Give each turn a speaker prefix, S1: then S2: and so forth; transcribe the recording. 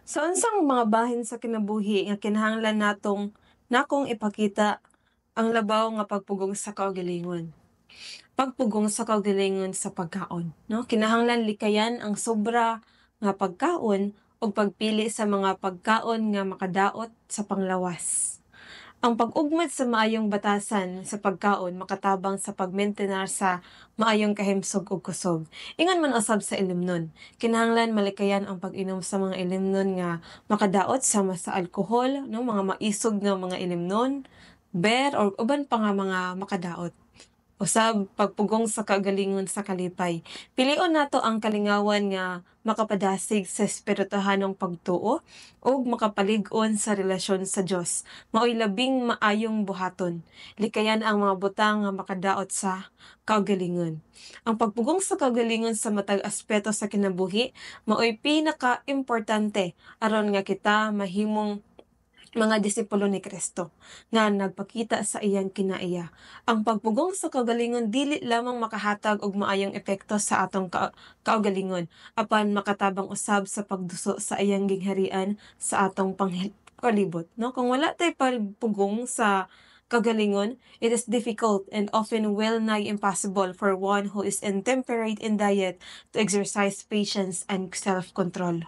S1: So unsang mga bahin sa kinabuhi nga kinahanglan nakong ipakita ang labaw nga pagpugong sa kaugalingon? Pagpugong sa kaugalingon sa pagkaon, no? Kinahanglan likayan ang sobra nga pagkaon o pagpili sa mga pagkaon nga makadaot sa panglawas. Ang pag-ugmad sa maayong batasan sa pagkaon makatabang sa pagmentenar sa maayong kahimsog ug kusog. Ingon man usab sa ilimnon, kinahanglan malikayan ang pag-inom sa mga ilimnon nga makadaot sama sa alkohol, no, mga maisog nga mga ilimnon, beer or uban pa nga mga makadaot. Usab pagpugong sa kagalingon sa kalipay. Pilion nato ang kalingawan nga makapadasig sa espirituhanong pagtuo ug makapalig-on sa relasyon sa Dios. Maoy labing maayong buhaton. Likayan ang mga butang nga makadaot sa kagalingon. Ang pagpugong sa kagalingon sa matag aspeto sa kinabuhi maoy pinaka-importante aron nga kita mahimong mga disipulo ni Kristo nga nagpakita sa iyang kinaiya. Ang pagpugong sa kaugalingon dili lamang makahatag og maayong epekto sa atong kaugalingon apan makatabang usab sa pagduso sa iyang gingharian sa atong palibot, no? Kung wala tay pagpugong sa kaugalingon, it is difficult and often well nigh impossible for one who is intemperate in diet to exercise patience and self-control.